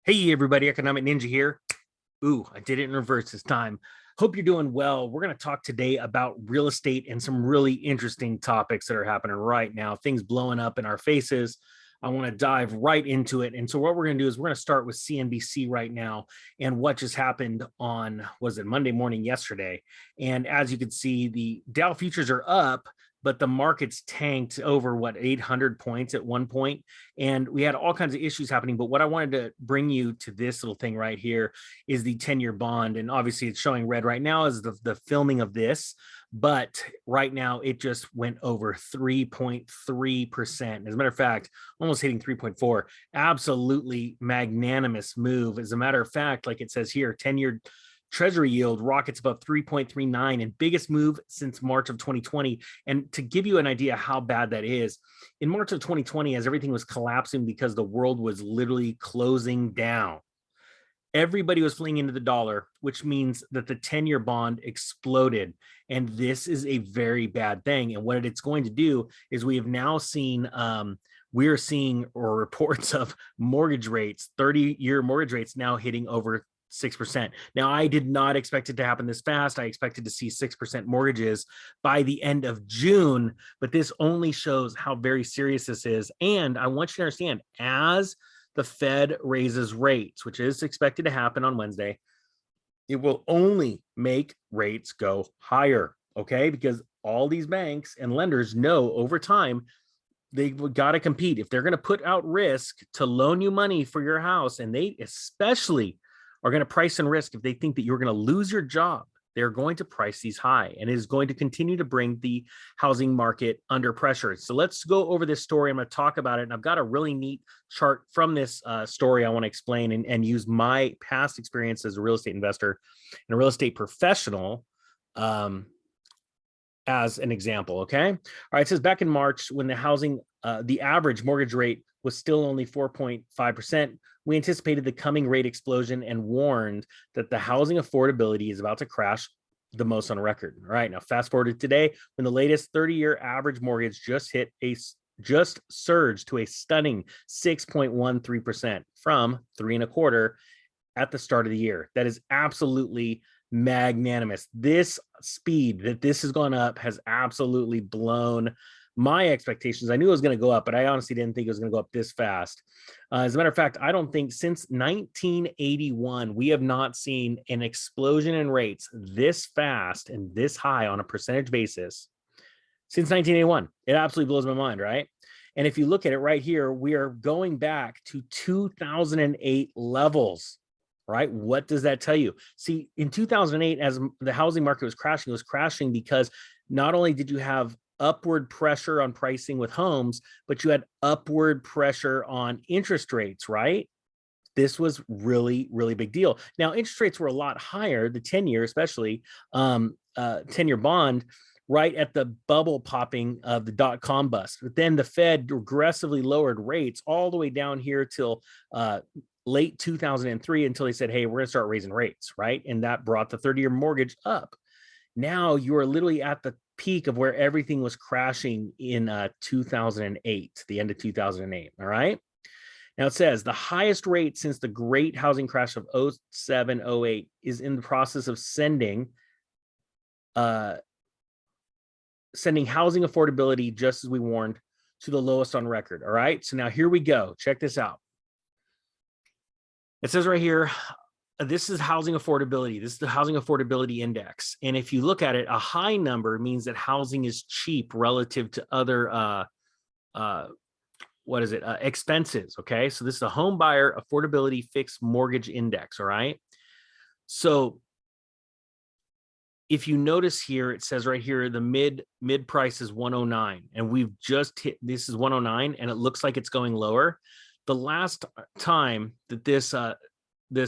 Hey everybody, Economic Ninja here. Ooh, I did it in reverse this time. Hope you're doing well. We're going to talk today about real estate and some really interesting topics that are happening right now, things blowing up in our faces. I want to dive right into it. And so what we're going to do is we're going to start with CNBC right now and what just happened on, was it Monday morning yesterday? And as you can see, the Dow futures are up, but the market's tanked over 800 points at one point, and we had all kinds of issues happening. But what I wanted to bring you to this little thing right here is the 10-year bond, and obviously it's showing red right now as the filming of this, but right now it just went over 3.3%. As a matter of fact, almost hitting 3.4. Absolutely magnanimous move. As a matter of fact, like it says here, 10-year Treasury yield rockets above 3.39 and biggest move since March of 2020. And to give you an idea how bad that is, in March of 2020, as everything was collapsing because the world was literally closing down, everybody was fleeing into the dollar, which means that the 10-year bond exploded. And this is a very bad thing. And what it's going to do is we have now seen we're seeing reports of mortgage rates, 30-year mortgage rates now hitting over 6%. Now, I did not expect it to happen this fast. I expected to see 6% mortgages by the end of June, but this only shows how very serious this is. And I want you to understand, as the Fed raises rates, which is expected to happen on Wednesday, it will only make rates go higher, okay? Because all these banks and lenders know over time they've got to compete. If they're going to put out risk to loan you money for your house, and they especially are going to price in risk if they think that you're going to lose your job, they're going to price these high, and it is going to continue to bring the housing market under pressure. So let's go over this story. I'm going to talk about it, and I've got a really neat chart from this story I want to explain and use my past experience as a real estate investor and a real estate professional as an example. Okay. All right. It says back in March, when the average mortgage rate was still only 4.5%, we anticipated the coming rate explosion and warned that the housing affordability is about to crash the most on record. All right. Now, fast forward to today, when the latest 30-year average mortgage just surged to a stunning 6.13% from 3.25% at the start of the year. That is absolutely magnanimous. This speed that this has gone up has absolutely blown my expectations. I knew it was going to go up, but I honestly didn't think it was going to go up this fast. As a matter of fact, I don't think since 1981, we have not seen an explosion in rates this fast and this high on a percentage basis since 1981. It absolutely blows my mind, right? And if you look at it right here, we are going back to 2008 levels. Right? What does that tell you? See, in 2008, as the housing market was crashing, it was crashing because not only did you have upward pressure on pricing with homes, but you had upward pressure on interest rates, right? This was really, really big deal. Now, interest rates were a lot higher, the 10-year, especially 10-year bond, right at the bubble popping of the dot-com bust. But then the Fed aggressively lowered rates all the way down here till late 2003 until they said, hey, we're going to start raising rates, right? And that brought the 30-year mortgage up. Now you are literally at the peak of where everything was crashing in 2008, the end of 2008, all right? Now it says the highest rate since the great housing crash of 07, 08 is in the process of sending housing affordability, just as we warned, to the lowest on record, all right? So now here we go. Check this out. It says right here, this is housing affordability. This is the housing affordability index. And if you look at it, a high number means that housing is cheap relative to other, expenses. Okay. So this is the home buyer affordability fixed mortgage index. All right. So if you notice here, it says right here, the mid price is 109, and we've just hit, this is 109, and it looks like it's going lower. The last time that this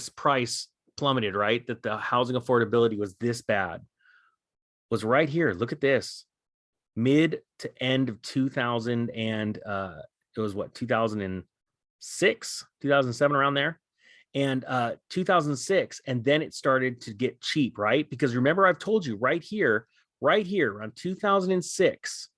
price plummeted, right, that the housing affordability was this bad, was right here. Look at this, mid to end of 2000, and it was what, 2006, 2007, around there, and 2006, and then it started to get cheap, right? Because remember, I've told you right here around 2006,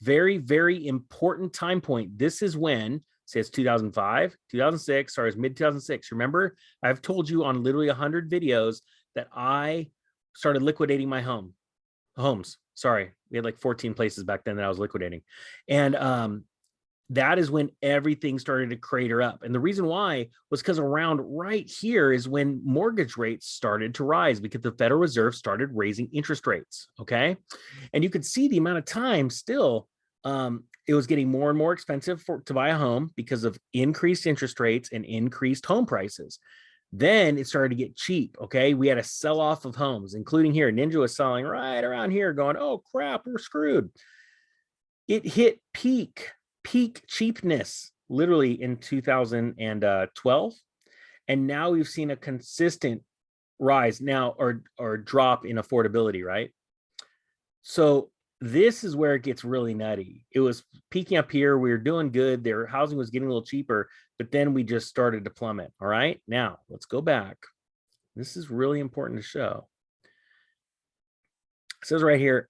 very, very important time point. This is when says 2005, 2006, sorry, it's mid 2006. Remember, I've told you on literally 100 videos that I started liquidating my homes. Sorry, we had like 14 places back then that I was liquidating. And that is when everything started to crater up. And the reason why was because around right here is when mortgage rates started to rise because the Federal Reserve started raising interest rates. Okay. And you could see the amount of time still, it was getting more and more expensive to buy a home because of increased interest rates and increased home prices. Then it started to get cheap. Okay. We had a sell off of homes, including here. Ninja was selling right around here going, oh crap, we're screwed. It hit peak cheapness literally in 2012. And now we've seen a consistent rise now or drop in affordability, right? So this is where it gets really nutty. It was peaking up here. We were doing good. Their housing was getting a little cheaper, but then we just started to plummet. All right. Now let's go back. This is really important to show. It says right here,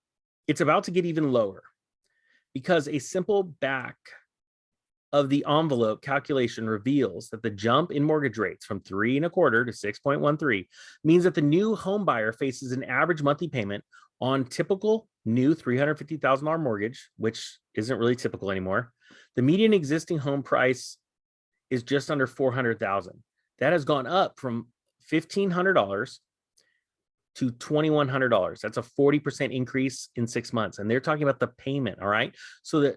it's about to get even lower because a simple back of the envelope calculation reveals that the jump in mortgage rates from 3.25% to 6.13 means that the new home buyer faces an average monthly payment on typical new $350,000 mortgage, which isn't really typical anymore. The median existing home price is just under $400,000. That has gone up from $1,500 to $2,100. That's a 40% increase in 6 months. And they're talking about the payment. All right. So that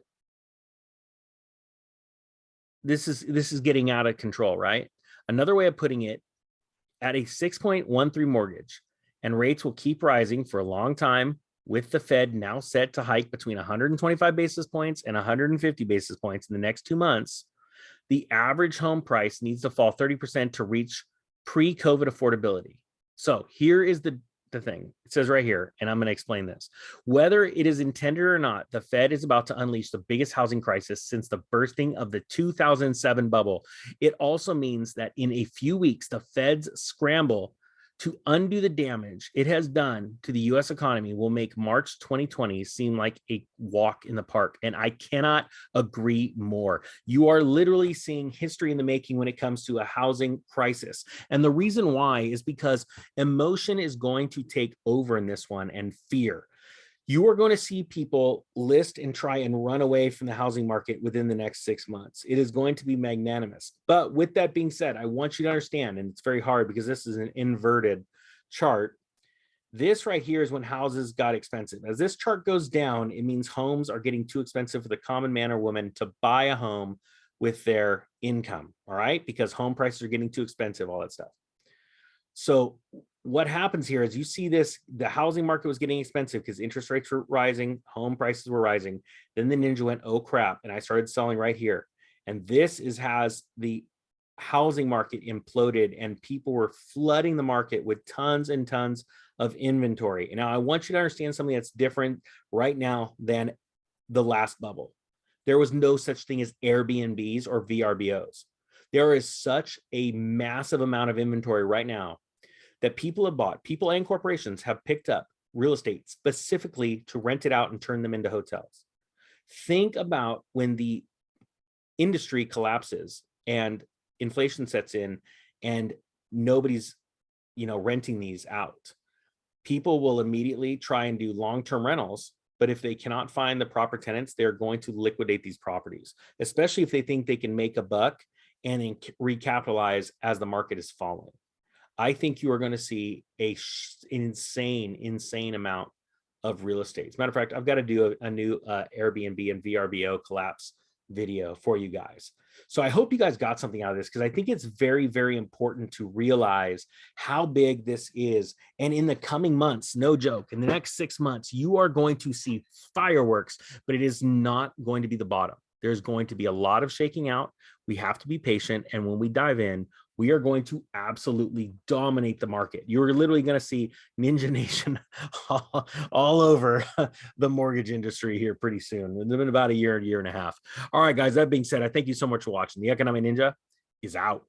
this is getting out of control, right? Another way of putting it, at a 6.13 mortgage, and rates will keep rising for a long time, with the Fed now set to hike between 125 basis points and 150 basis points in the next 2 months, the average home price needs to fall 30% to reach pre-COVID affordability. So here is the thing. It says right here, and I'm going to explain this. Whether it is intended or not, the Fed is about to unleash the biggest housing crisis since the bursting of the 2007 bubble. It also means that in a few weeks, the Fed's scramble to undo the damage it has done to the US economy will make March 2020 seem like a walk in the park. And I cannot agree more. You are literally seeing history in the making when it comes to a housing crisis. And the reason why is because emotion is going to take over in this one, and fear. You are going to see people list and try and run away from the housing market within the next 6 months. It is going to be magnanimous. But with that being said, I want you to understand, and it's very hard because this is an inverted chart. This right here is when houses got expensive. As this chart goes down, it means homes are getting too expensive for the common man or woman to buy a home with their income. All right, because home prices are getting too expensive, all that stuff. So what happens here is you see this, the housing market was getting expensive because interest rates were rising, home prices were rising. Then the ninja went, oh crap. And I started selling right here. And this has the housing market imploded, and people were flooding the market with tons and tons of inventory. And now I want you to understand something that's different right now than the last bubble. There was no such thing as Airbnbs or VRBOs. There is such a massive amount of inventory right now that people have bought, people and corporations have picked up real estate specifically to rent it out and turn them into hotels. Think about when the industry collapses and inflation sets in and nobody's, renting these out. People will immediately try and do long-term rentals, but if they cannot find the proper tenants, they're going to liquidate these properties, especially if they think they can make a buck and then recapitalize as the market is falling. I think you are going to see an insane amount of real estate. As a matter of fact, I've got to do a new Airbnb and VRBO collapse video for you guys. So I hope you guys got something out of this, because I think it's very, very important to realize how big this is. And in the coming months, no joke, in the next 6 months, you are going to see fireworks, but it is not going to be the bottom. There's going to be a lot of shaking out. We have to be patient. And when we dive in, we are going to absolutely dominate the market. You're literally going to see Ninja Nation all over the mortgage industry here pretty soon. It's been about a year and a half. All right, guys, that being said, I thank you so much for watching. The Economic Ninja is out.